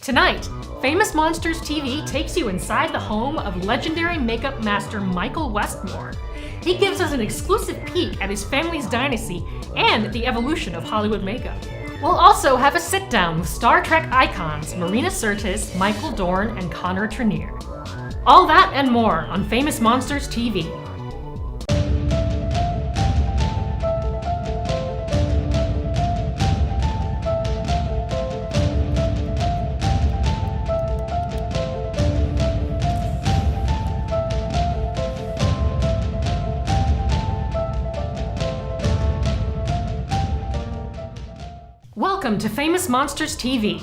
Tonight, Famous Monsters TV takes you inside the home of legendary makeup master Michael Westmore. He gives us an exclusive peek at his family's dynasty and the evolution of Hollywood makeup. We'll also have a sit-down with Star Trek icons Marina Sirtis, Michael Dorn, and Connor Trenier. All that and more on Famous Monsters TV. Welcome to Famous Monsters TV.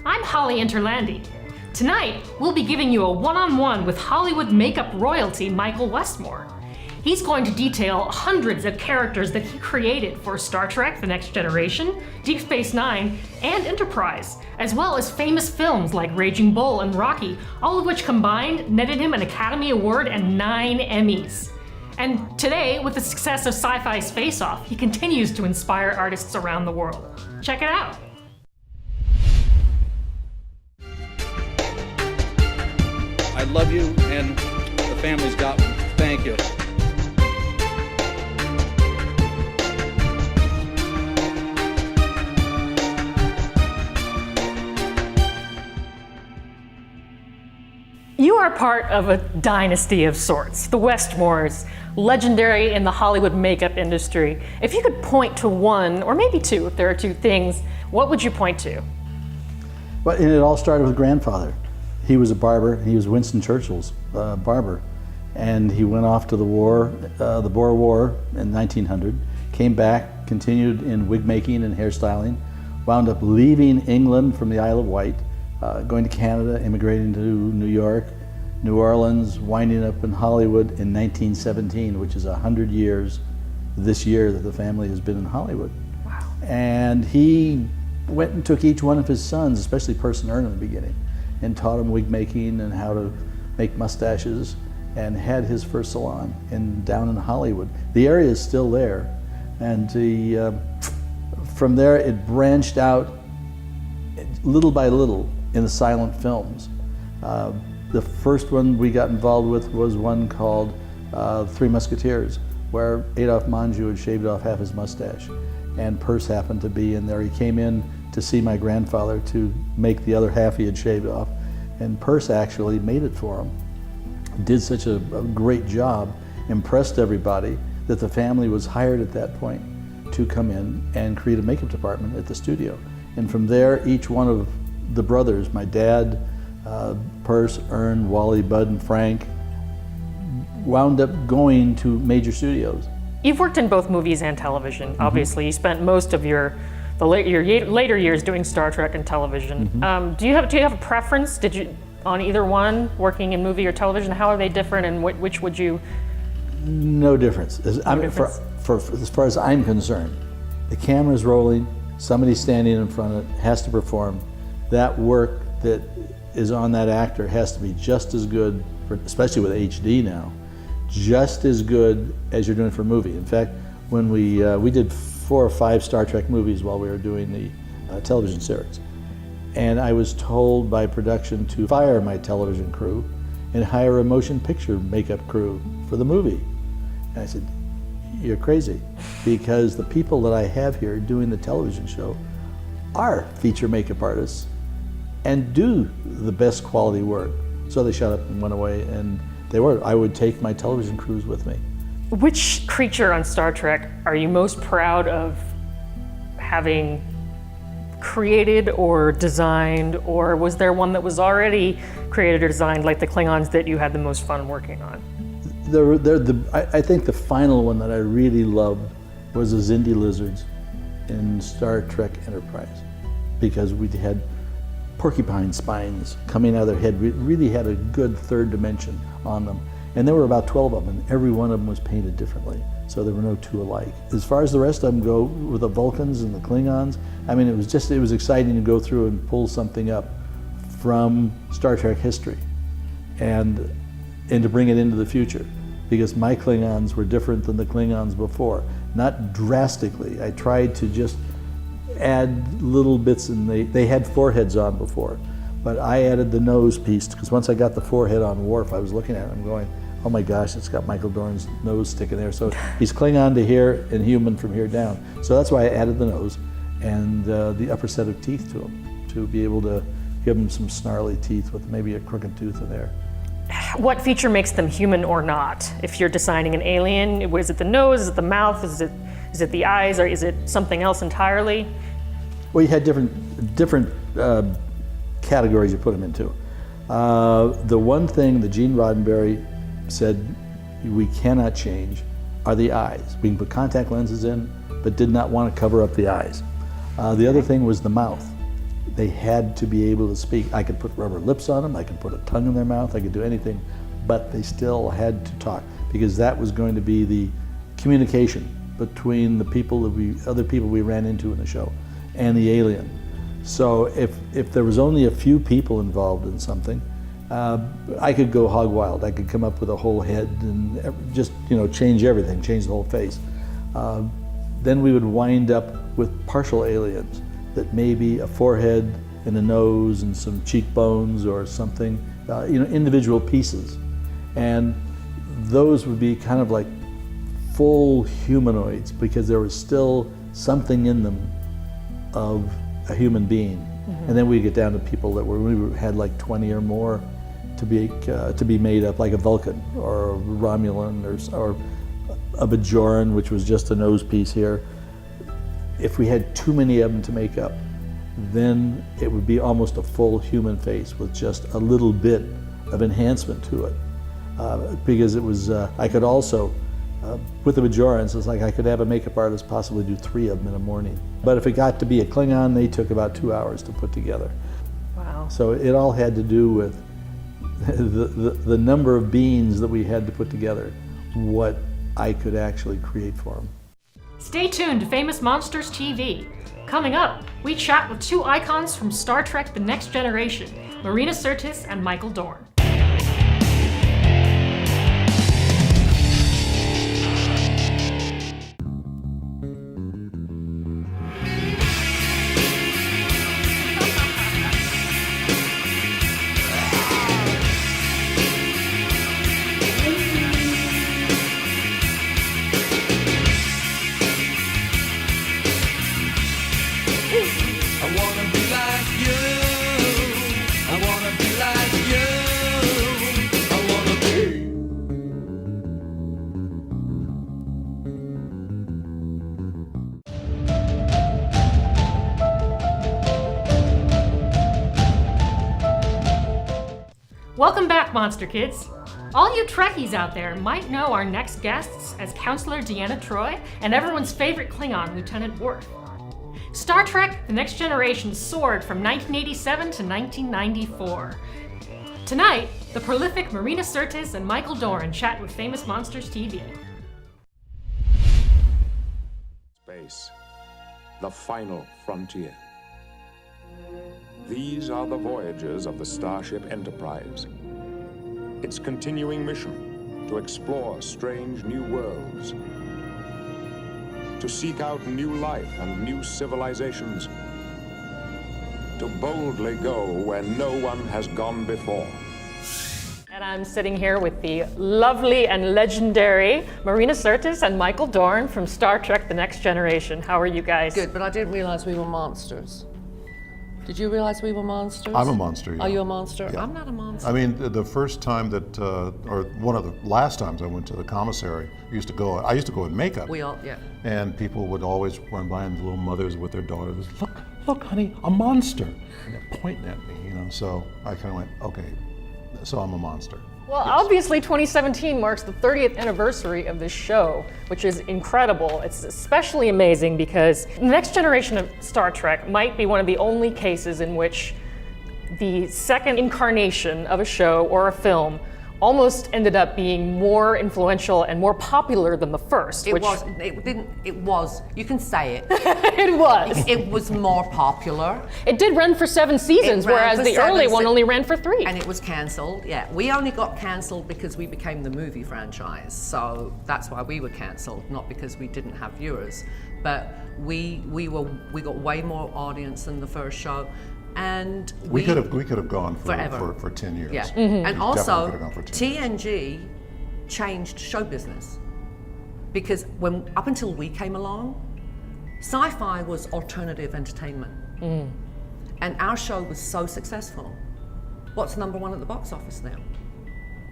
I'm Holly Interlandi. Tonight, we'll be giving you a one-on-one with Hollywood makeup royalty Michael Westmore. He's going to detail hundreds of characters that he created for Star Trek: The Next Generation, Deep Space Nine, and Enterprise, as well as famous films like Raging Bull and Rocky, all of which combined netted him an Academy Award and 9 Emmys. And today, with the success of sci-fi's Face Off, he continues to inspire artists around the world. Check it out. I love you, and the family's got me. Thank you. You are part of a dynasty of sorts, the Westmores, legendary in the Hollywood makeup industry. If you could point to one, or maybe two, if there are two things, what would you point to? Well, it all started with grandfather. He was a barber. He was Winston Churchill's barber. And he went off to the war, the Boer War in 1900, came back, continued in wig making and hairstyling, wound up leaving England from the Isle of Wight, going to Canada, immigrating to New York, New Orleans, winding up in Hollywood in 1917, which is 100 years this year that the family has been in Hollywood. Wow. And he went and took each one of his sons, especially Percy and Ern in the beginning, and taught them wig making and how to make mustaches, and had his first salon down in Hollywood. The area is still there. And from there it branched out little by little in the silent films. The first one we got involved with was one called Three Musketeers, where Adolphe Menjou had shaved off half his mustache, and Perce happened to be in there. He came in to see my grandfather to make the other half he had shaved off, and Perce actually made it for him. Did such a great job, impressed everybody, that the family was hired at that point to come in and create a makeup department at the studio. And from there, each one of the brothers, my dad, Perce, Ern, Wally, Bud, and Frank, wound up going to major studios. You've worked in both movies and television, obviously. You spent most of your later years doing Star Trek and television. Do you have a preference? Did you on either one, working in movie or television? How are they different, and which would you? No difference. As far as I'm concerned, the camera's rolling, somebody standing in front of it has to perform. That work that is on that actor has to be just as good, especially with HD now, just as good as you're doing for a movie. In fact, when we did 4 or 5 Star Trek movies while we were doing the television series. And I was told by production to fire my television crew and hire a motion picture makeup crew for the movie. And I said, you're crazy, because the people that I have here doing the television show are feature makeup artists and do the best quality work. So they shut up and went away, and I would take my television crews with me. Which creature on Star Trek are you most proud of having created or designed, or was there one that was already created or designed, like the Klingons, that you had the most fun working on? I think the final one that I really loved was the Xindi lizards in Star Trek Enterprise, because we had porcupine spines coming out of their head. We really had a good third dimension on them. And there were about 12 of them, and every one of them was painted differently, so there were no two alike. As far as the rest of them go, with the Vulcans and the Klingons, I mean, it was exciting to go through and pull something up from Star Trek history and to bring it into the future, because my Klingons were different than the Klingons before. Not drastically. I tried to just add little bits, and they had foreheads on before, But I added the nose piece, because once I got the forehead on Worf, I was looking at it and going, oh my gosh, it's got Michael Dorn's nose sticking there. So he's Klingon to here and human from here down. So that's why I added the nose and the upper set of teeth to him, to be able to give him some snarly teeth with maybe a crooked tooth in there. What feature makes them human or not? If you're designing an alien, is it the nose, is it the mouth, is it the eyes, or is it something else entirely? Well, you had different categories you put them into. The one thing that Gene Roddenberry said we cannot change are the eyes. We can put contact lenses in, but did not want to cover up the eyes. The other thing was the mouth. They had to be able to speak. I could put rubber lips on them, I could put a tongue in their mouth, I could do anything, but they still had to talk, because that was going to be the communication between the people other people we ran into in the show and the alien. So if there was only a few people involved in something, I could go hog wild. I could come up with a whole head and just change everything, change the whole face. Then we would wind up with partial aliens, that maybe a forehead and a nose and some cheekbones or something, individual pieces. And those would be kind of like full humanoids, because there was still something in them of a human being. Mm-hmm. And then we get down to people that we had like 20 or more to be made up, like a Vulcan or a Romulan or a Bajoran, which was just a nose piece here. If we had too many of them to make up, then it would be almost a full human face with just a little bit of enhancement to it. Because it was, I could also, with the Bajorans, it's like I could have a makeup artist possibly do 3 of them in a morning. But if it got to be a Klingon, they took about 2 hours to put together. Wow. So it all had to do with the number of beings that we had to put together, what I could actually create for them. Stay tuned to Famous Monsters TV. Coming up, we chat with 2 icons from Star Trek The Next Generation, Marina Sirtis and Michael Dorn. Welcome back, Monster Kids! All you Trekkies out there might know our next guests as Counselor Deanna Troi and everyone's favorite Klingon, Lieutenant Worf. Star Trek The Next Generation soared from 1987 to 1994. Tonight, the prolific Marina Sirtis and Michael Dorn chat with Famous Monsters TV. Space, the final frontier. These are the voyages of the Starship Enterprise. Its continuing mission to explore strange new worlds, to seek out new life and new civilizations, to boldly go where no one has gone before. And I'm sitting here with the lovely and legendary Marina Sirtis and Michael Dorn from Star Trek The Next Generation. How are you guys? Good, but I didn't realize we were monsters. Did you realize we were monsters? I'm a monster, yeah. Are you a monster? Yeah. I'm not a monster. I mean, the first time that, or one of the last times I went to the commissary, I used to go in makeup. We all, yeah. And people would always run by, and the little mothers with their daughters, look, honey, a monster. And they're pointing at me, so I kind of went, okay, so I'm a monster. Well, Yes. Obviously 2017 marks the 30th anniversary of this show, which is incredible. It's especially amazing because the next generation of Star Trek might be one of the only cases in which the second incarnation of a show or a film almost ended up being more influential and more popular than the first. It was, you can say it. It was. It was more popular. It did run for 7 seasons, It ran whereas for the 7 early one only ran for 3. And it was cancelled, yeah. We only got cancelled because we became the movie franchise. So that's why we were cancelled, not because we didn't have viewers. But we got way more audience than the first show. and we could have gone forever. for 10 years. Yeah, We and also definitely could have gone for 10 years. TNG changed show business because up until we came along, sci-fi was alternative entertainment, and our show was so successful. What's #1 at the box office now?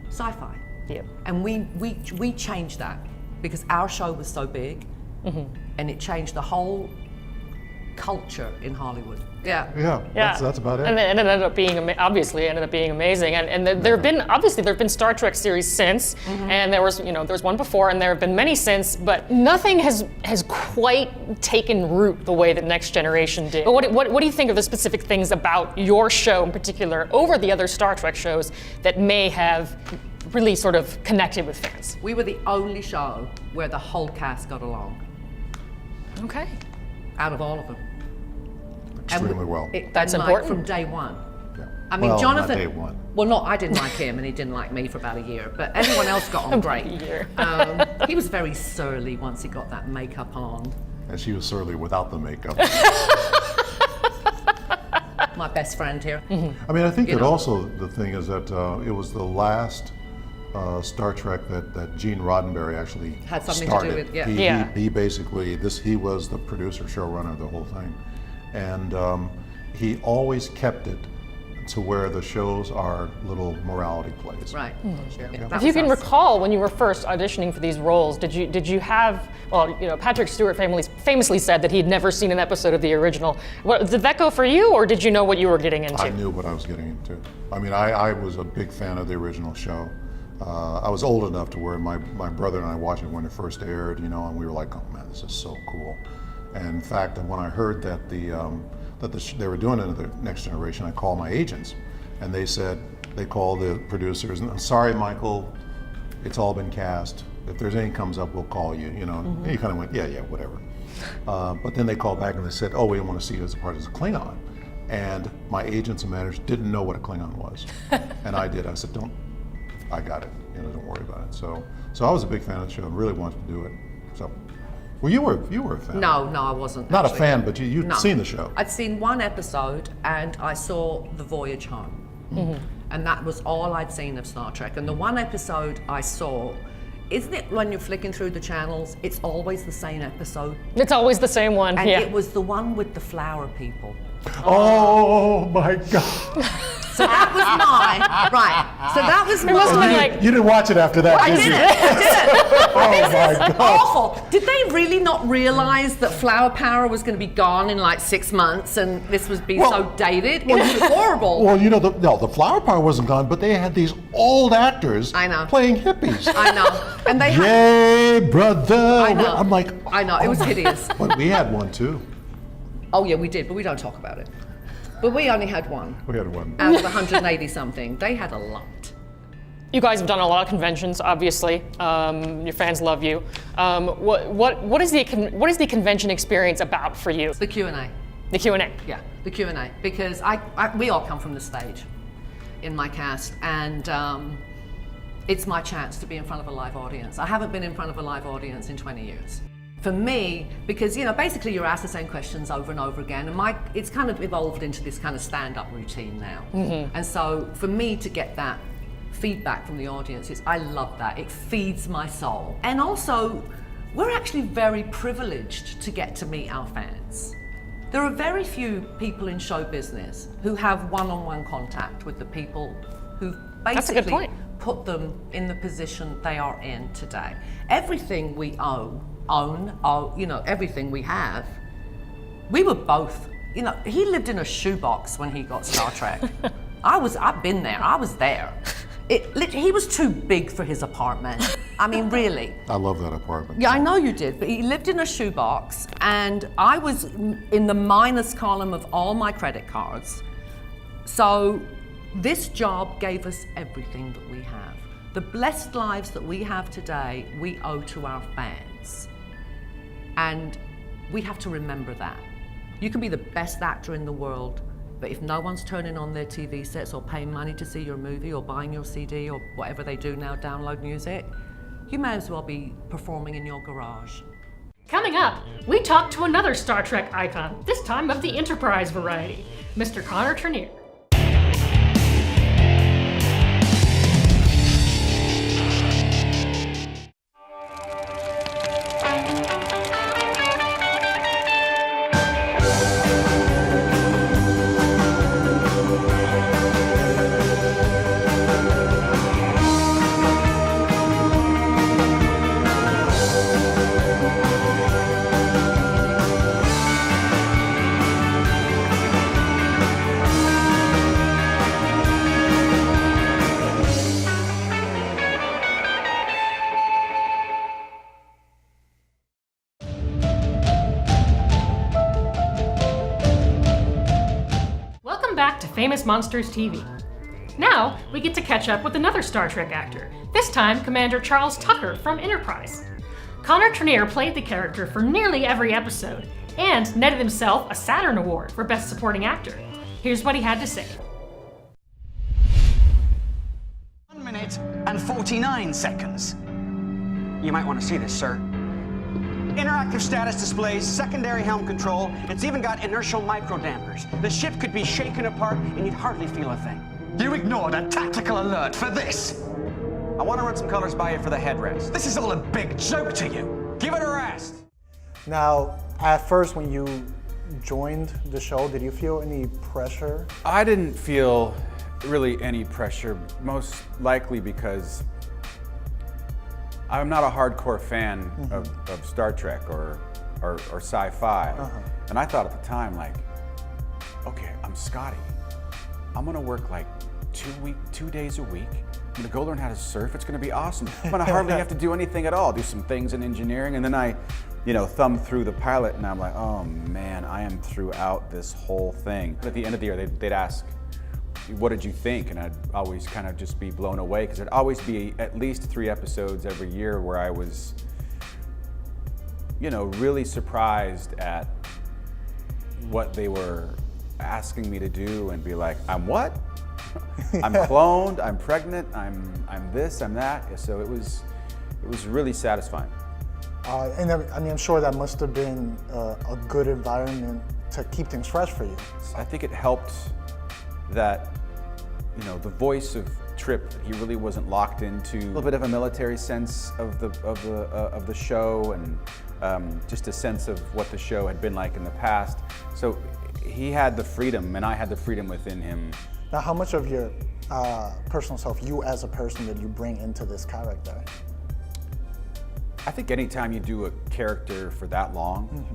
Sci-fi. Yep. And we changed that because our show was so big, and it changed the whole culture in Hollywood. Yeah. Yeah, that's about it. And it ended up being obviously amazing. And there have been Star Trek series since, and there was one before, and there have been many since, but nothing has quite taken root the way that Next Generation did. But what do you think of the specific things about your show in particular over the other Star Trek shows that may have really sort of connected with fans? We were the only show where the whole cast got along, Okay. out of all of them. Extremely well. That's and, important. From day one. Yeah. I mean, Well, Jonathan. not day one. Well, no, I didn't like him, and he didn't like me for about a year. But everyone else got on great. A year. He was very surly once he got that makeup on. And she was surly without the makeup. My best friend here. I mean, I think You that know. also the thing is that it was the last Star Trek that Gene Roddenberry actually Had something to do started. with, yeah. Yeah. He basically, he was the producer, showrunner of the whole thing. And he always kept it to where the shows are little morality plays. Right. Yeah, that If you was can us. recall when you were first auditioning for these roles, did you have, well, Patrick Stewart famously said that he'd never seen an episode of the original. Did that go for you, or did you know what you were getting into? I knew what I was getting into. I mean, I was a big fan of the original show. I was old enough to where my brother and I watched it when it first aired, and we were like, oh man, this is so cool. And in fact, when I heard that they were doing it in the Next Generation, I called my agents, and they called the producers, and I'm sorry, Michael, it's all been cast. If there's anything comes up, we'll call you, And he kind of went, yeah, whatever. But then they called back and they said, oh, we want to see you as a part of a Klingon. And my agents and managers didn't know what a Klingon was. And I did. I said, I got it. Don't worry about it. So I was a big fan of the show and really wanted to do it. So, well, you were a fan. No, I wasn't. Not actually. a fan, but you'd No. seen the show. I'd seen one episode, and I saw The Voyage Home. And that was all I'd seen of Star Trek. And the one episode I saw, isn't it when you're flicking through the channels, it's always the same episode? It's always the same one, And yeah. it was the one with the flower people. Oh my God! So that was mine. Right. So that was It must have mine. been like, You didn't watch it after that, I did did you? it. Oh my God! Awful. Did they really not realize that flower power was going to be gone in like 6 months and this was being so dated? It was horrible. Well, the flower power wasn't gone, but they had these old actors I know. playing hippies. I know. And they had. Yay, brother! I know. I'm like, I know. It was hideous. but we had one too. Oh yeah, we did, but we don't talk about it. But we only had one We had one. out of 180 something. They had a lot. you guys have done a lot of conventions, obviously. Your fans love you. What is the convention experience about for you? The Q&A. The Q&A. Yeah, the Q&A. Because we all come from the stage in my cast, and it's my chance to be in front of a live audience. I haven't been in front of a live audience in 20 years. For me, because basically you're asked the same questions over and over again, and it's kind of evolved into this kind of stand-up routine now. And so for me to get that feedback from the audience, I love that. It feeds my soul. And also, we're actually very privileged to get to meet our fans. There are very few people in show business who have one-on-one contact with the people who That's a good basically point. put them in the position they are in today. Everything we own, everything we have, we were both, he lived in a shoebox when he got Star Trek. I've been there, I was there. He was too big for his apartment. I mean, really. I love that apartment. Yeah, I know you did, but he lived in a shoebox, and I was in the minus column of all my credit cards. So this job gave us everything that we have. The blessed lives that we have today, we owe to our fans. And we have to remember that. You can be the best actor in the world, but if no one's turning on their TV sets or paying money to see your movie or buying your CD or whatever they do now, download music, you may as well be performing in your garage. Coming up, we talk to another Star Trek icon, this time of the Enterprise variety, Mr. Connor Trenier. Back to Famous Monsters TV. Now, we get to catch up with another Star Trek actor, this time Commander Charles Tucker from Enterprise. Connor Trenier played the character for nearly every episode, and netted himself a Saturn Award for Best Supporting Actor. Here's what he had to say. 1 minute and 49 seconds. You might want to see this, sir. Interactive status displays, secondary helm control. It's even got inertial microdampers. The ship could be shaken apart and you'd hardly feel a thing. You ignored a tactical alert for this. I want to run some colors by you for the headrest. This is all a big joke to you. Give it a rest. Now, at first when you joined the show, did you feel any pressure? I didn't feel really any pressure, most likely because I'm not a hardcore fan of Star Trek or sci-fi. And I thought at the time, like, okay, I'm Scotty. I'm gonna work like 2 days a week. I'm gonna go learn how to surf. It's gonna be awesome. I'm gonna hardly have to do anything at all. Do some things in engineering. And then I, thumb through the pilot and I'm like, oh man, I am throughout this whole thing. At the end of the year, they'd ask, what did you think? And I'd always kind of just be blown away because there'd always be at least 3 episodes every year where I was, really surprised at what they were asking me to do and be like, I'm what? I'm cloned, I'm pregnant, I'm this, I'm that. So it was really satisfying. And I'm sure that must have been a good environment to keep things fresh for you. I think it helped that, the voice of Trip, he really wasn't locked into a little bit of a military sense of the show and just a sense of what the show had been like in the past. So he had the freedom, and I had the freedom within him. Now, how much of your personal self, you as a person, did you bring into this character? I think anytime you do a character for that long,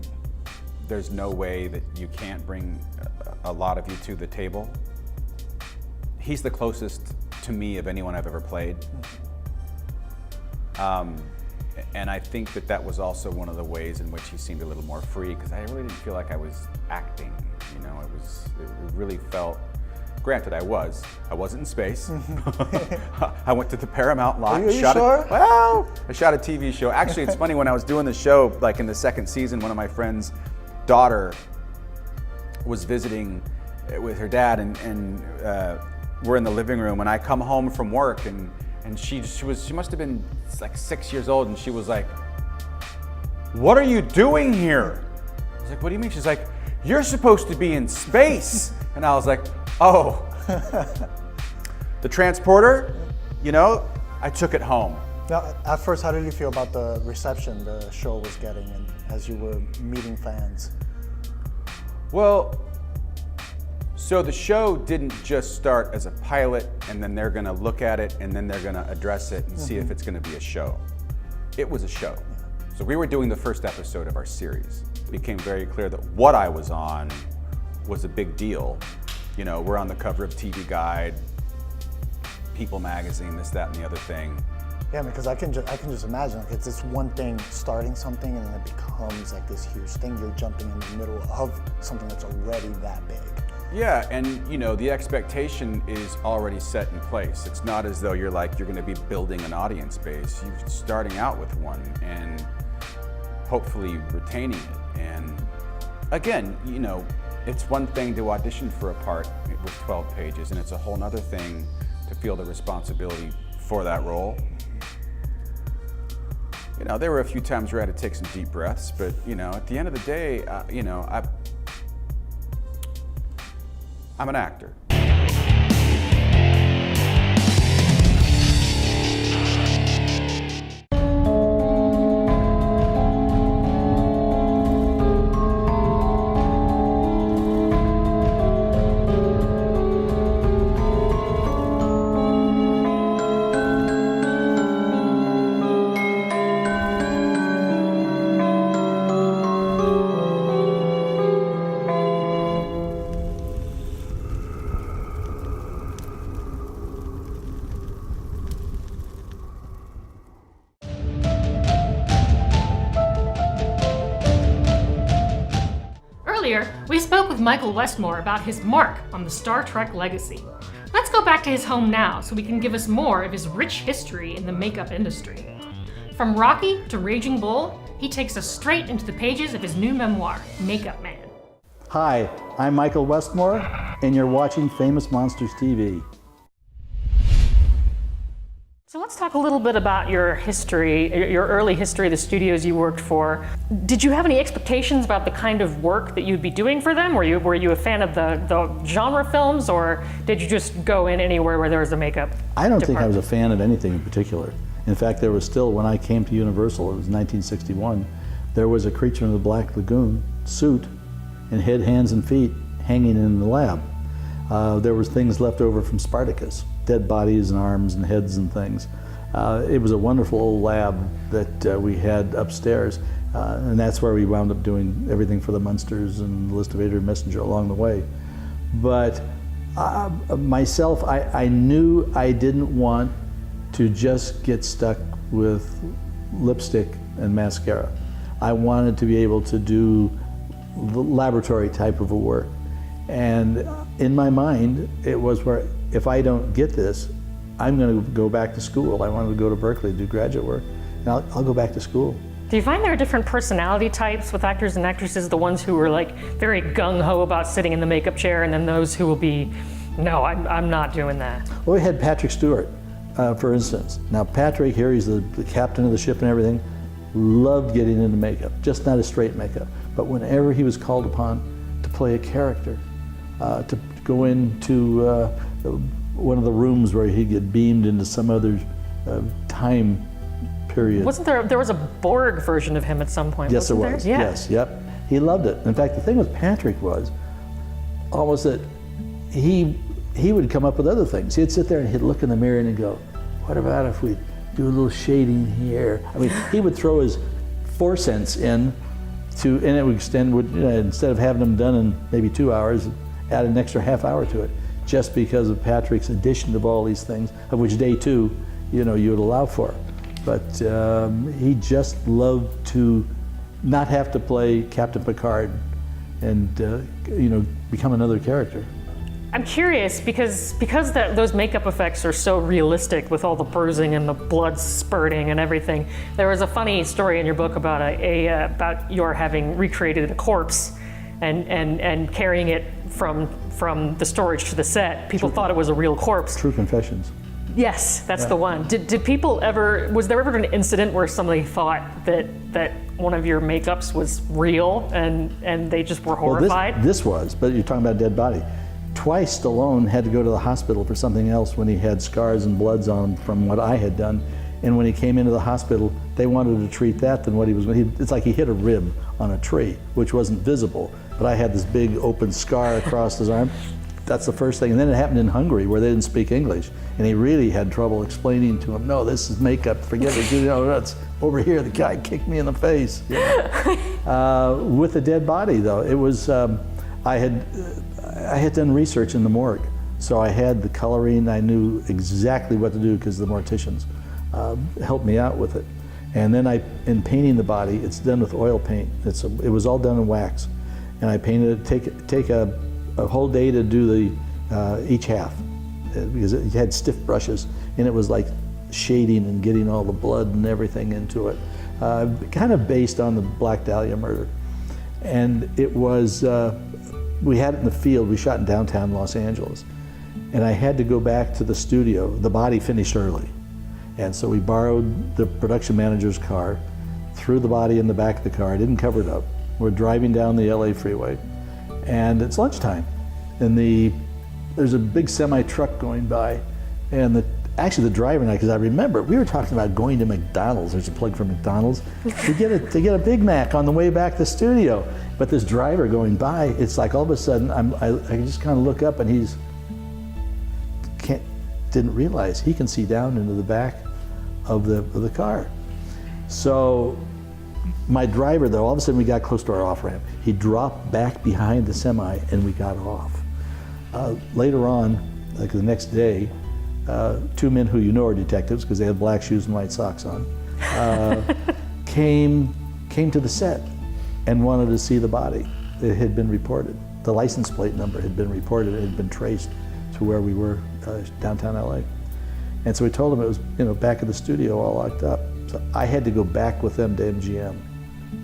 there's no way that you can't bring a lot of you to the table. He's the closest to me of anyone I've ever played. And I think that was also one of the ways in which he seemed a little more free, because I really didn't feel like I was acting. It really felt, granted I wasn't in space. I went to the Paramount lot. Are you sure? I shot a TV show. Actually, it's funny, when I was doing the show, like in the 2nd season, one of my friend's daughter was visiting with her dad, and we're in the living room, and I come home from work, and she must have been like 6 years old, and she was like, "What are you doing here?" I was like, "What do you mean?" She's like, "You're supposed to be in space." And I was like, "Oh." The transporter, I took it home. Now, at first, how did you feel about the reception the show was getting, and as you were meeting fans? Well, so the show didn't just start as a pilot and then they're gonna look at it and then they're gonna address it and see if it's gonna be a show. It was a show. So we were doing the first episode of our series. It became very clear that what I was on was a big deal. We're on the cover of TV Guide, People Magazine, this, that, and the other thing. Yeah, because I can just imagine, it's this one thing starting something and then it becomes like this huge thing. You're jumping in the middle of something that's already that big. Yeah, and the expectation is already set in place. It's not as though you're going to be building an audience base. You're starting out with one and hopefully retaining it. And again, it's one thing to audition for a part with 12 pages, and it's a whole nother thing to feel the responsibility for that role. You know, there were a few times where I had to take some deep breaths, but you know, at the end of the day, you know, I'm an actor. Earlier, we spoke with Michael Westmore about his mark on the Star Trek legacy. Let's go back to his home now so he can give us more of his rich history in the makeup industry. From Rocky to Raging Bull, he takes us straight into the pages of his new memoir, Makeup Man. Hi, I'm Michael Westmore, and you're watching Famous Monsters TV. So let's talk a little bit about your history, your early history, the studios you worked for. Did you have any expectations about the kind of work that you'd be doing for them? Were you a fan of the genre films, or did you just go in anywhere where there was a makeup I don't think I was department? a fan of anything in particular. In fact, there was still, when I came to Universal, it was 1961, there was a Creature in the Black Lagoon suit and head, hands, and feet hanging in the lab. There was things left over from Spartacus, dead bodies and arms and heads and things. It was a wonderful old lab that we had upstairs, and that's where we wound up doing everything for the Munsters and the List of Adrian Messenger along the way. But myself, I knew I didn't want to just get stuck with lipstick and mascara. I wanted to be able to do the laboratory type of a work. And in my mind, it was where if I don't get this, I'm going to go back to school. I wanted to go to Berkeley to do graduate work, and I'll go back to school. Do you find there are different personality types with actors and actresses? The ones who are like very gung-ho about sitting in the makeup chair, and then those who will be, no, I'm not doing that. Well, we had Patrick Stewart, for instance. Now Patrick here, he's the captain of the ship and everything, loved getting into makeup, just not a straight makeup. But whenever he was called upon to play a character, to go into one of the rooms where he'd get beamed into some other time period. Wasn't there was a Borg version of him at some point? Yes, there wasn't was. Yeah. Yes, yep. He loved it. In fact, the thing with Patrick was almost that he would come up with other things. He'd sit there and he'd look in the mirror and he'd go, what about if we do a little shading here? I mean, he would throw his 4 cents in to, and it would extend, instead of having them done in maybe 2 hours, add an extra half hour to it, just because of Patrick's addition of all these things, of which day 2, you would allow for. But he just loved to not have to play Captain Picard and become another character. I'm curious because those makeup effects are so realistic with all the bruising and the blood spurting and everything. There was a funny story in your book about about your having recreated a corpse and carrying it from the storage to the set. People thought it was a real corpse. True Confessions. Yes, that's the one. Did people ever, was there ever an incident where somebody thought that one of your makeups was real and they just were horrified? Well, this was, but you're talking about a dead body. Twice Stallone had to go to the hospital for something else when he had scars and bloods on him from what I had done. And when he came into the hospital, they wanted to treat that than what he was going to. It's like he hit a rib on a tree, which wasn't visible. But I had this big open scar across his arm. That's the first thing. And then it happened in Hungary where they didn't speak English. And he really had trouble explaining to him, no, this is makeup, forget it. That's over here, the guy kicked me in the face. With the dead body though, it was, I had done research in the morgue. So I had the coloring, I knew exactly what to do because the morticians helped me out with it. And then in painting the body, it's done with oil paint. It was all done in wax. And I painted it, take a whole day to do each half because it had stiff brushes and it was like shading and getting all the blood and everything into it. Kind of based on the Black Dahlia murder. And it was, we had it in the field, we shot in downtown Los Angeles. And I had to go back to the studio, the body finished early. And so we borrowed the production manager's car, threw the body in the back of the car, didn't cover it up. We're driving down the LA freeway, and it's lunchtime. And there's a big semi-truck going by, and actually the driver and I, because I remember, we were talking about going to McDonald's. There's a plug for McDonald's to get a Big Mac on the way back to the studio. But this driver going by, it's like all of a sudden, I just kind of look up, and didn't realize he can see down into the back of the car. So my driver, though, all of a sudden we got close to our off-ramp. He dropped back behind the semi, and we got off. Later on, like the next day, two men who you know are detectives because they had black shoes and white socks on, came to the set and wanted to see the body. It had been reported. The license plate number had been reported. It had been traced to where we were, downtown LA. And so we told them it was, back of the studio, all locked up. So I had to go back with them to MGM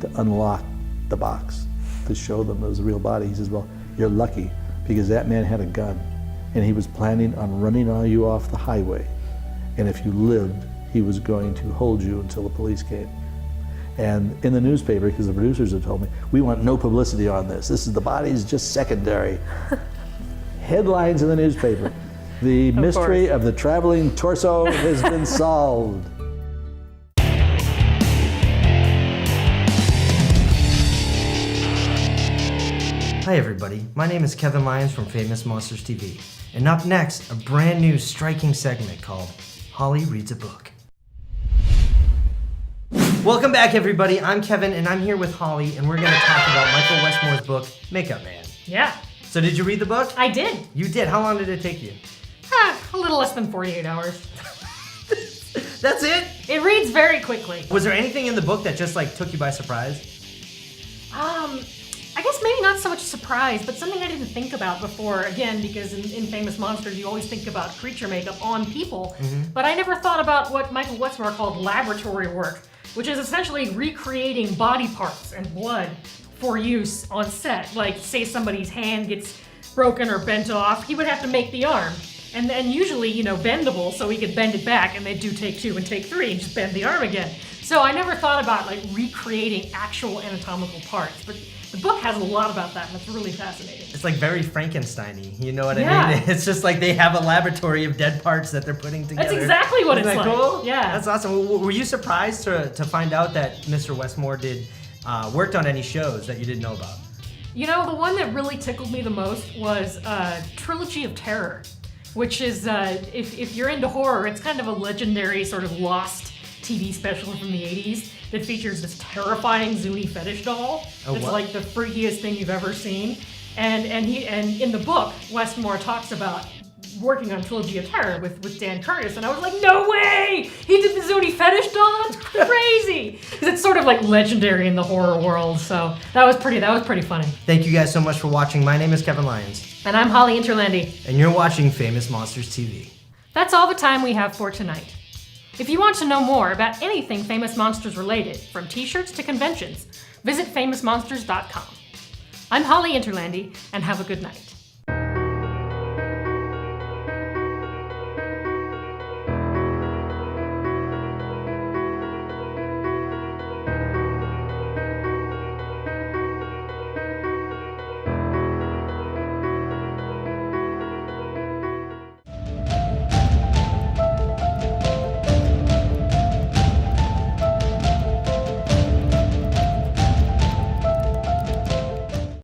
to unlock the box to show them it was a real body. He says, well, you're lucky because that man had a gun and he was planning on running you off the highway. And if you lived, he was going to hold you until the police came. And in the newspaper, because the producers had told me, we want no publicity on this. The body is just secondary. Headlines in the newspaper. The mystery of the traveling torso has been solved. Hi everybody, my name is Kevin Lyons from Famous Monsters TV. And up next, a brand new striking segment called Holly Reads a Book. Welcome back everybody, I'm Kevin and I'm here with Holly and we're going to talk about Michael Westmore's book, Makeup Man. Yeah. So did you read the book? I did. You did? How long did it take you? A little less than 48 hours. That's it? It reads very quickly. Was there anything in the book that just took you by surprise? I guess maybe not so much surprise, but something I didn't think about before, again, because in Famous Monsters you always think about creature makeup on people, but I never thought about what Michael Westmore called laboratory work, which is essentially recreating body parts and blood for use on set. Like, say somebody's hand gets broken or bent off, he would have to make the arm. And then usually, bendable, so he could bend it back, and they'd do take 2 and take 3 and just bend the arm again. So I never thought about recreating actual anatomical parts, but the book has a lot about that, and it's really fascinating. It's very Frankenstein-y, you know what Yeah. I mean? It's just they have a laboratory of dead parts that they're putting together. That's exactly what Isn't it's that like. cool? Yeah. That's awesome. Were you surprised to find out that Mr. Westmore worked on any shows that you didn't know about? The one that really tickled me the most was Trilogy of Terror, which is, if you're into horror, it's kind of a legendary sort of lost TV special from the 80s that features this terrifying Zuni fetish doll. It's like the freakiest thing you've ever seen. And in the book, Westmore talks about working on Trilogy of Terror with Dan Curtis, and I was like, no way! He did the Zuni fetish doll? That's crazy! Because it's sort of legendary in the horror world, so that was pretty funny. Thank you guys so much for watching. My name is Kevin Lyons. And I'm Holly Interlandi. And you're watching Famous Monsters TV. That's all the time we have for tonight. If you want to know more about anything Famous Monsters related, from t-shirts to conventions, visit famousmonsters.com. I'm Holly Interlandi, and have a good night.